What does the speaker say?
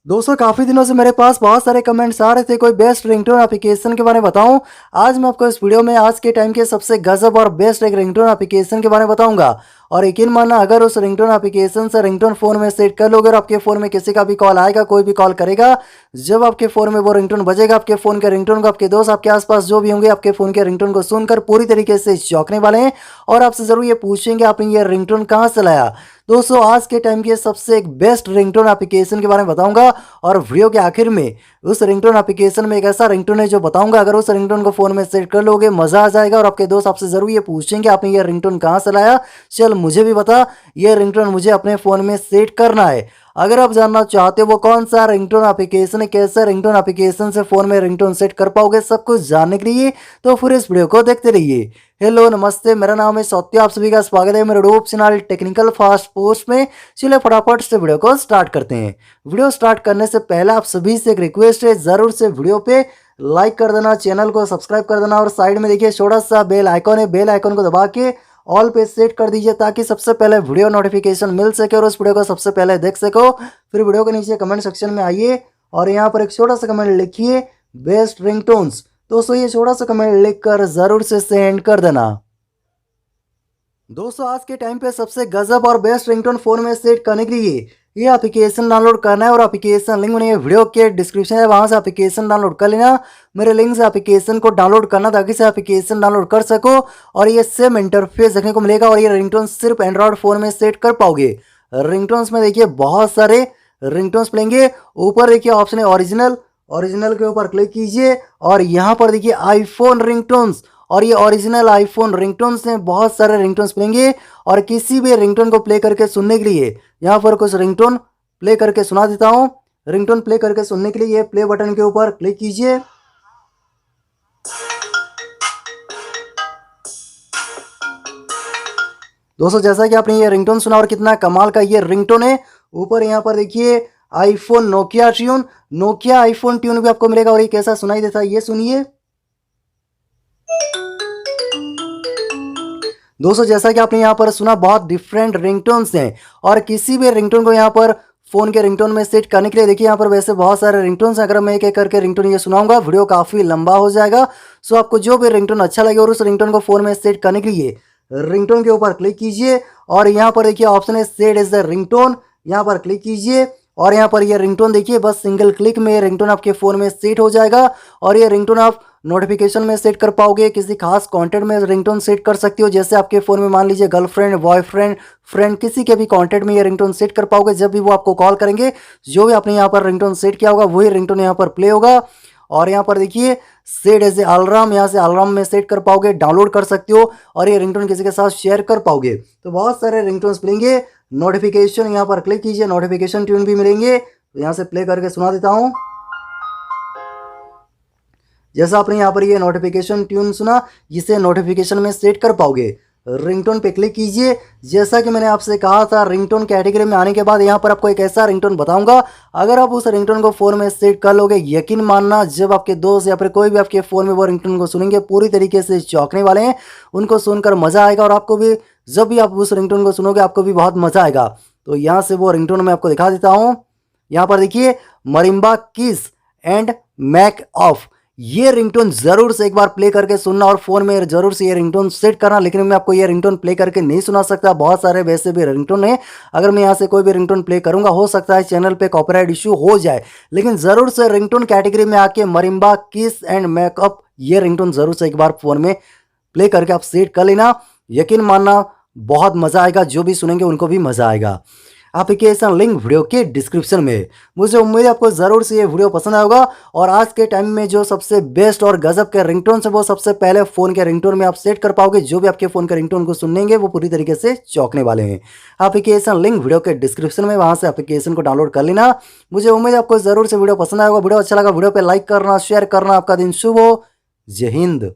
दोस्तों काफ़ी दिनों से मेरे पास बहुत सारे कमेंट्स आ रहे थे कोई बेस्ट रिंगटोन एप्लीकेशन के बारे में बताऊं। आज मैं आपको इस वीडियो में आज के टाइम के सबसे गजब और बेस्ट एक रिंगटोन एप्लीकेशन के बारे में बताऊंगा। और यकीन मानना, अगर उस रिंगटोन एप्लीकेशन से रिंगटोन फ़ोन में सेट कर लोगे और आपके फ़ोन में किसी का भी कॉल आएगा, कोई भी कॉल करेगा, जब आपके फ़ोन में वो रिंगटोन बजेगा, आपके फ़ोन के रिंगटोन को आपके दोस्त आपके आसपास जो भी होंगे आपके फ़ोन के रिंगटोन को सुनकर पूरी तरीके से चौंकने वाले हैं और आपसे ज़रूर ये पूछेंगे आपने ये रिंगटोन कहाँ से लाया। दोस्तों आज के टाइम की सबसे एक बेस्ट रिंगटोन एप्लीकेशन के बारे में बताऊंगा और वीडियो के आखिर में उस रिंगटोन एप्लीकेशन में एक ऐसा रिंगटोन है जो बताऊंगा, अगर उस रिंगटोन को फोन में सेट कर लोगे मजा आ जाएगा और आपके दोस्त आपसे जरूर ये पूछेंगे आपने ये रिंगटोन कहाँ से लाया, चल मुझे भी बता, ये रिंगटोन मुझे अपने फोन में सेट करना है। अगर आप जानना चाहते हो वो कौन सा रिंगटोन एप्लीकेशन है, कैसे रिंगटोन एप्लीकेशन से फोन में रिंगटोन सेट कर पाओगे, सब कुछ जानने के लिए तो फिर इस वीडियो को देखते रहिए। हेलो नमस्ते, मेरा नाम है सत्य, आप सभी का स्वागत है मेरे YouTube channel technical fast post में। चलिए फटाफट से वीडियो को स्टार्ट करते हैं। वीडियो स्टार्ट करने से पहले आप सभी से एक रिक्वेस्ट है, जरूर से वीडियो पे लाइक कर देना, चैनल को सब्सक्राइब कर देना और साइड में देखिए छोटा सा बेल आइकॉन है, बेल आइकॉन को दबा के ऑल पे सेट कर दीजिए ताकि सबसे पहले वीडियो नोटिफिकेशन मिल सके और उस वीडियो को सबसे पहले देख सको। फिर वीडियो के नीचे कमेंट सेक्शन में आइए और यहाँ पर एक छोटा सा कमेंट लिखिए बेस्ट रिंगटोन्स। दोस्तों ये छोटा सा कमेंट लिखकर जरूर से सेंड कर देना। दोस्तों आज के टाइम पे सबसे गजब और बेस्ट रिंगटोन फोन में सेट करने के लिए ये एप्लीकेशन डाउनलोड करना है और एप्लीकेशन लिंक मैंने वीडियो के डिस्क्रिप्शन है, वहां से एप्लीकेशन डाउनलोड कर लेना। मेरे लिंक से एप्लीकेशन को डाउनलोड करना ताकि से एप्लीकेशन डाउनलोड कर सको और ये सेम इंटरफेस देखने को मिलेगा और ये रिंगटोन सिर्फ एंड्रॉयड फोन में सेट कर पाओगे। रिंगटोन्स में देखिए बहुत सारे रिंगटोन्स मिलेंगे। ऊपर देखिए ऑप्शन है ओरिजिनल, ओरिजिनल के ऊपर क्लिक कीजिए और यहाँ पर देखिए आईफोन रिंगटोन्स और ये ओरिजिनल आईफोन रिंगटोन्स में बहुत सारे रिंगटोन्स मिलेंगे। और किसी भी रिंगटोन को प्ले करके सुनने के लिए यहाँ पर कुछ रिंगटोन प्ले करके सुना देता हूँ। रिंगटोन प्ले करके सुनने के लिए ये प्ले बटन के ऊपर क्लिक कीजिए। दोस्तों जैसा कि आपने ये रिंगटोन सुना और कितना कमाल का ये रिंगटोन है। ऊपर यहाँ पर देखिए iPhone Nokia tune, Nokia iPhone tune भी आपको मिलेगा और ये कैसा सुनाई देता है ये सुनिए। दोस्तों जैसा कि आपने यहाँ पर सुना बहुत डिफरेंट रिंगटोन्स हैं और किसी भी रिंगटोन को यहाँ पर फोन के रिंगटोन में सेट करने के लिए देखिए यहाँ पर वैसे बहुत सारे रिंगटोन्स हैं। अगर मैं एक एक करके रिंगटोन ये सुनाऊंगा वीडियो काफ़ी लंबा हो जाएगा। सो आपको जो भी रिंगटोन अच्छा लगे और उस रिंगटोन को फोन में सेट करने के लिए रिंगटोन के ऊपर क्लिक कीजिए और यहाँ पर देखिए ऑप्शन है सेट एज द रिंगटोन, यहाँ पर क्लिक कीजिए और यहाँ पर ये रिंगटोन देखिए बस सिंगल क्लिक में रिंगटोन आपके फ़ोन में सेट हो जाएगा और ये रिंगटोन आप नोटिफिकेशन में सेट कर पाओगे, किसी खास कॉन्टेंट में रिंगटोन सेट कर सकते हो। जैसे आपके फ़ोन में मान लीजिए गर्लफ्रेंड, बॉयफ्रेंड, फ्रेंड, किसी के भी कॉन्टेंट में ये रिंगटोन सेट कर पाओगे। जब भी वो आपको कॉल करेंगे जो भी आपने यहाँ पर रिंगटोन सेट किया होगा वही रिंगटोन यहाँ पर प्ले होगा। और यहाँ पर देखिए सेट एज ए अलार्म, यहाँ से अलार्म में सेट कर पाओगे, डाउनलोड कर सकते हो और ये रिंगटोन किसी के साथ शेयर कर पाओगे। तो बहुत सारे रिंगटोन्स मिलेंगे। नोटिफिकेशन यहाँ पर क्लिक कीजिए, नोटिफिकेशन ट्यून भी मिलेंगे। तो यहाँ से प्ले करके सुना देता हूँ। जैसा आपने यहाँ पर ये नोटिफिकेशन ट्यून सुना, इसे नोटिफिकेशन में सेट कर पाओगे। रिंगटोन पे क्लिक कीजिए। जैसा कि मैंने आपसे कहा था रिंगटोन कैटेगरी में आने के बाद यहाँ पर आपको एक ऐसा रिंगटोन बताऊंगा, अगर आप उस रिंगटोन को फ़ोन में सेट कर लोगे यकीन मानना जब आपके दोस्त या फिर कोई भी आपके फ़ोन में वो रिंगटोन को सुनेंगे पूरी तरीके से चौंकने वाले हैं। उनको सुनकर मज़ा आएगा और आपको भी जब भी आप उस रिंगटोन को सुनोगे आपको भी बहुत मज़ा आएगा। तो यहाँ से वो रिंगटोन मैं आपको दिखा देता हूँ। यहाँ पर देखिए मरिम्बा किस एंड मैक ऑफ, ये रिंगटोन जरूर से एक बार प्ले करके सुनना और फोन में जरूर से ये रिंगटोन सेट करना। लेकिन मैं आपको ये रिंगटोन प्ले करके नहीं सुना सकता, बहुत सारे वैसे भी रिंगटोन है। अगर मैं यहाँ से कोई भी रिंगटोन प्ले करूंगा हो सकता है चैनल पे कॉपीराइट इशू हो जाए। लेकिन जरूर से रिंगटोन कैटेगरी में आके मरिम्बा किस एंड मेकअप ये रिंगटोन जरूर से एक बार फोन में प्ले करके आप सेट कर लेना। यकीन मानना बहुत मजा आएगा, जो भी सुनेंगे उनको भी मजा आएगा। एप्लीकेशन लिंक वीडियो के डिस्क्रिप्शन में। मुझे उम्मीद है आपको ज़रूर से ये वीडियो पसंद आएगा और आज के टाइम में जो सबसे बेस्ट और गजब के रिंगटोन है वो सबसे पहले फ़ोन के रिंगटोन में आप सेट कर पाओगे। जो भी आपके फ़ोन के रिंगटोन को सुनेंगे वो पूरी तरीके से चौंकने वाले हैं। एप्लीकेशन लिंक वीडियो के डिस्क्रिप्शन में, वहाँ से एप्लीकेशन को डाउनलोड कर लेना। मुझे उम्मीद है आपको ज़रूर से वीडियो पसंद आएगा। वीडियो अच्छा लगा वीडियो पर लाइक करना, शेयर करना। आपका दिन शुभ हो। जय हिंद।